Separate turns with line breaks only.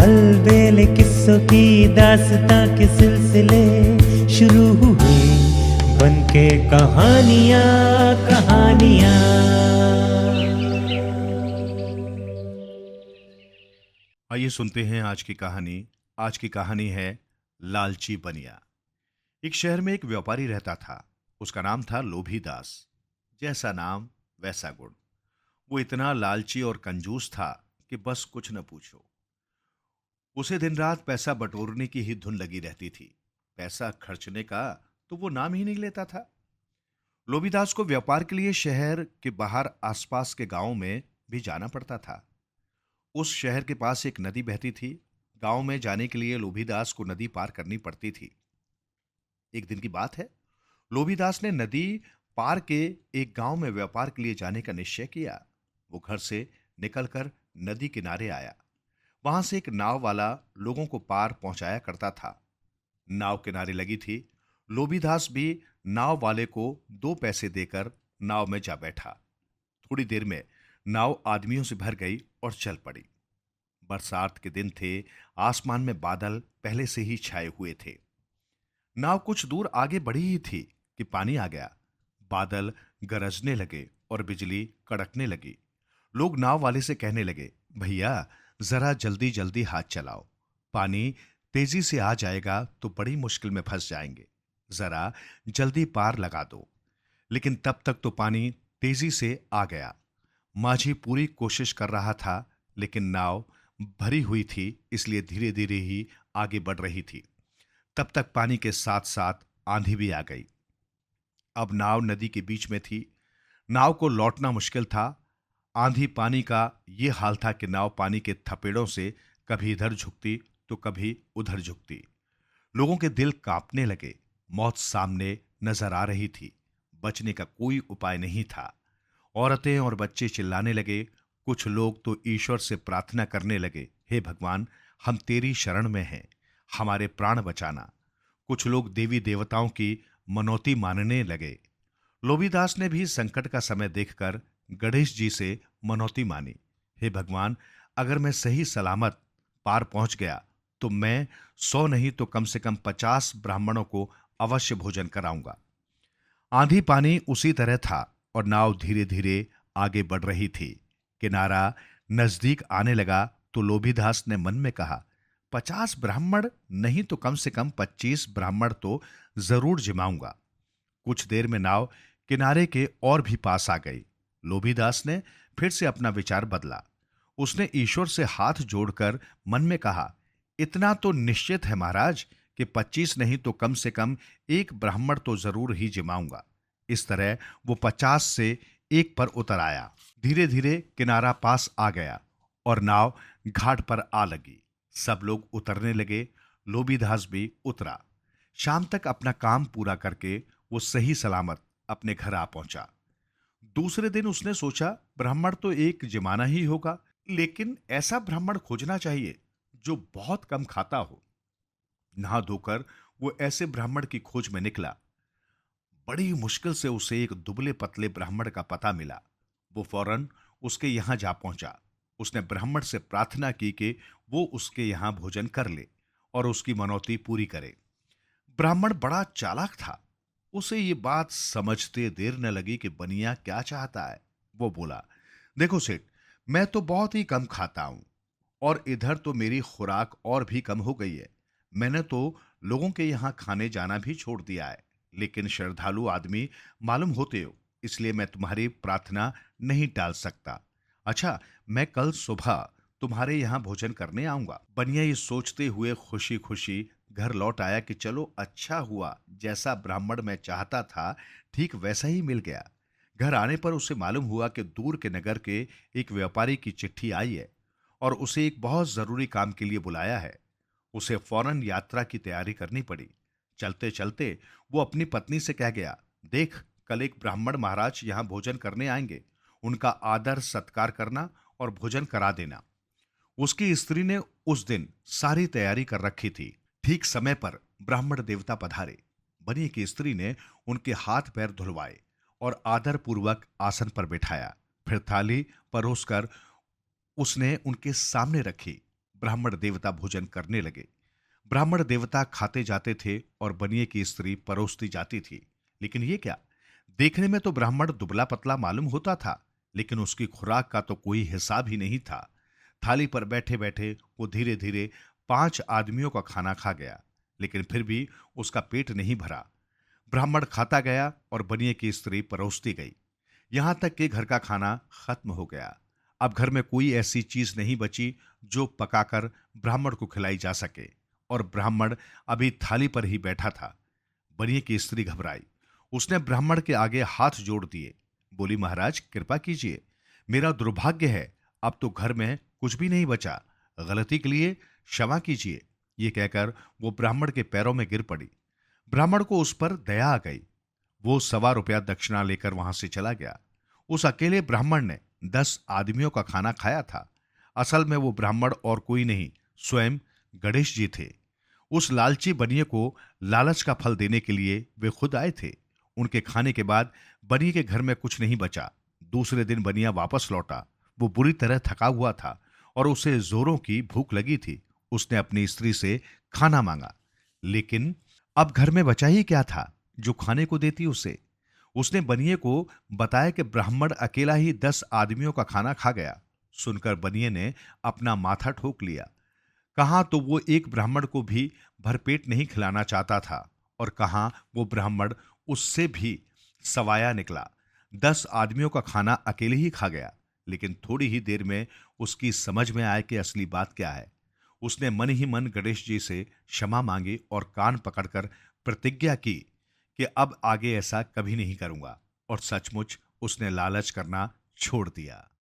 अलबेले किस्सों की दास्तां के सिलसिले शुरू हुए, बनके कहानियां कहानियां।
आइए सुनते हैं आज की कहानी। आज की कहानी है लालची बनिया। एक शहर में एक व्यापारी रहता था। उसका नाम था लोभी दास। जैसा नाम वैसा गुण। वो इतना लालची और कंजूस था कि बस कुछ न पूछो। उसे दिन रात पैसा बटोरने की ही धुन लगी रहती थी। पैसा खर्चने का तो वो नाम ही नहीं लेता था। लोभीदास को व्यापार के लिए शहर के बाहर आसपास के गांव में भी जाना पड़ता था। उस शहर के पास एक नदी बहती थी। गांव में जाने के लिए लोभीदास को नदी पार करनी पड़ती थी। एक दिन की बात है, लोभीदास ने नदी पार के एक गांव में व्यापार के लिए जाने का निश्चय किया। वो घर से निकलकर नदी किनारे आया। वहां से एक नाव वाला लोगों को पार पहुंचाया करता था। नाव किनारे लगी थी। लोभीदास भी नाव वाले को 2 पैसे देकर नाव में जा बैठा। थोड़ी देर में नाव आदमियों से भर गई और चल पड़ी। बरसात के दिन थे। आसमान में बादल पहले से ही छाए हुए थे। नाव कुछ दूर आगे बढ़ी ही थी कि पानी आ गया। बादल गरजने लगे और बिजली कड़कने लगी। लोग नाव वाले से कहने लगे, भैया जरा जल्दी जल्दी हाथ चलाओ, पानी तेजी से आ जाएगा तो बड़ी मुश्किल में फंस जाएंगे, जरा जल्दी पार लगा दो। लेकिन तब तक तो पानी तेजी से आ गया। माझी पूरी कोशिश कर रहा था, लेकिन नाव भरी हुई थी, इसलिए धीरे धीरे ही आगे बढ़ रही थी। तब तक पानी के साथ साथ आंधी भी आ गई। अब नाव नदी के बीच में थी। नाव को लौटना मुश्किल था। आंधी पानी का ये हाल था कि नाव पानी के थपेड़ों से कभी इधर झुकती तो कभी उधर झुकती। लोगों के दिल कांपने लगे। मौत सामने नजर आ रही थी। बचने का कोई उपाय नहीं था। औरतें और बच्चे चिल्लाने लगे। कुछ लोग तो ईश्वर से प्रार्थना करने लगे, हे भगवान, हम तेरी शरण में हैं, हमारे प्राण बचाना। कुछ लोग देवी देवताओं की मनौती मानने लगे। लोभीदास ने भी संकट का समय देखकर गणेश जी से मनौती मानी, हे भगवान, अगर मैं सही सलामत पार पहुंच गया तो मैं 100 नहीं तो कम से कम 50 ब्राह्मणों को अवश्य भोजन कराऊंगा। आंधी पानी उसी तरह था और नाव धीरे धीरे आगे बढ़ रही थी। किनारा नजदीक आने लगा तो लोभीदास ने मन में कहा, 50 ब्राह्मण नहीं तो कम से कम 25 ब्राह्मण तो जरूर जिमाऊंगा। कुछ देर में नाव किनारे के और भी पास आ गई। लोभीदास ने फिर से अपना विचार बदला। उसने ईश्वर से हाथ जोड़कर मन में कहा, इतना तो निश्चित है महाराज कि 25 नहीं तो कम से कम एक ब्राह्मण तो जरूर ही जिमाऊंगा। इस तरह वो 50 से एक पर उतर आया। धीरे धीरे किनारा पास आ गया और नाव घाट पर आ लगी। सब लोग उतरने लगे। लोभीदास भी उतरा। शाम तक अपना काम पूरा करके वो सही सलामत अपने घर आ पहुंचा। दूसरे दिन उसने सोचा, ब्राह्मण तो एक जमाना ही होगा, लेकिन ऐसा ब्राह्मण खोजना चाहिए जो बहुत कम खाता हो। नहा धोकर वो ऐसे ब्राह्मण की खोज में निकला। बड़ी मुश्किल से उसे एक दुबले पतले ब्राह्मण का पता मिला। वो फौरन उसके यहां जा पहुंचा। उसने ब्राह्मण से प्रार्थना की कि वो उसके यहां भोजन कर ले और उसकी मनौती पूरी करे। ब्राह्मण बड़ा चालाक था। उसे ये बात समझते देर न लगी कि बनिया क्या चाहता है। वो बोला, देखो सेठ, मैं तो बहुत ही कम खाता हूं और इधर तो मेरी खुराक और भी कम हो गई है। मैंने तो लोगों के यहां खाने जाना भी छोड़ दिया है, लेकिन श्रद्धालु आदमी मालूम होते हो, इसलिए मैं तुम्हारी प्रार्थना नहीं टाल सकता। अच्छा, मैं कल सुबह तुम्हारे यहां भोजन करने आऊंगा। बनिया ये सोचते हुए खुशी खुशी घर लौट आया कि चलो अच्छा हुआ, जैसा ब्राह्मण मैं चाहता था ठीक वैसा ही मिल गया। घर आने पर उसे मालूम हुआ कि दूर के नगर के एक व्यापारी की चिट्ठी आई है और उसे एक बहुत जरूरी काम के लिए बुलाया है। उसे फौरन यात्रा की तैयारी करनी पड़ी। चलते चलते वो अपनी पत्नी से कह गया, देख, कल एक ब्राह्मण महाराज यहाँ भोजन करने आएंगे, उनका आदर सत्कार करना और भोजन करा देना। उसकी स्त्री ने उस दिन सारी तैयारी कर रखी थी। ठीक समय पर ब्राह्मण देवता पधारे। बनी की स्त्री ने उनके हाथ पैर धुलवाए और आदर पूर्वक आसन पर बिठाया। फिर थाली परोसकर उसने उनके सामने रखी। ब्राह्मण देवता भोजन करने लगे। ब्राह्मण देवता खाते जाते थे और बनिए की स्त्री परोसती जाती थी। लेकिन ये क्या, देखने में तो ब्राह्मण दुबला पतला मालूम होता था, लेकिन उसकी खुराक का तो कोई हिसाब ही नहीं था। थाली पर बैठे बैठे वो धीरे धीरे 5 आदमियों का खाना खा गया, लेकिन फिर भी उसका पेट नहीं भरा। ब्राह्मण खाता गया और बनिए की स्त्री परोसती गई, यहां तक कि घर का खाना खत्म हो गया। अब घर में कोई ऐसी चीज नहीं बची जो पकाकर ब्राह्मण को खिलाई जा सके, और ब्राह्मण अभी थाली पर ही बैठा था। बनिए की स्त्री घबराई। उसने ब्राह्मण के आगे हाथ जोड़ दिए, बोली, महाराज कृपा कीजिए, मेरा दुर्भाग्य है, अब तो घर में कुछ भी नहीं बचा, गलती के लिए क्षमा कीजिए। ये कहकर वो ब्राह्मण के पैरों में गिर पड़ी। ब्राह्मण को उस पर दया आ गई। वो 1.25 दक्षिणा लेकर वहां से चला गया। उस अकेले ब्राह्मण ने 10 आदमियों का खाना खाया था। असल में वो ब्राह्मण और कोई नहीं, स्वयं गणेश जी थे। उस लालची बनिए को लालच का फल देने के लिए वे खुद आए थे। उनके खाने के बाद बनिए के घर में कुछ नहीं बचा। दूसरे दिन बनिया वापस लौटा। वो बुरी तरह थका हुआ था और उसे जोरों की भूख लगी थी। उसने अपनी स्त्री से खाना मांगा, लेकिन अब घर में बचा ही क्या था जो खाने को देती उसे। उसने बनिए को बताया कि ब्राह्मण अकेला ही 10 आदमियों का खाना खा गया। सुनकर बनिए ने अपना माथा ठोक लिया। कहाँ तो वो एक ब्राह्मण को भी भरपेट नहीं खिलाना चाहता था, और कहाँ वो ब्राह्मण उससे भी सवाया निकला। 10 आदमियों का खाना अकेले ही खा गया। लेकिन थोड़ी ही देर में उसकी समझ में आया कि असली बात क्या है। उसने मन ही मन गणेश जी से क्षमा मांगी और कान पकड़कर प्रतिज्ञा की कि अब आगे ऐसा कभी नहीं करूंगा। और सचमुच उसने लालच करना छोड़ दिया।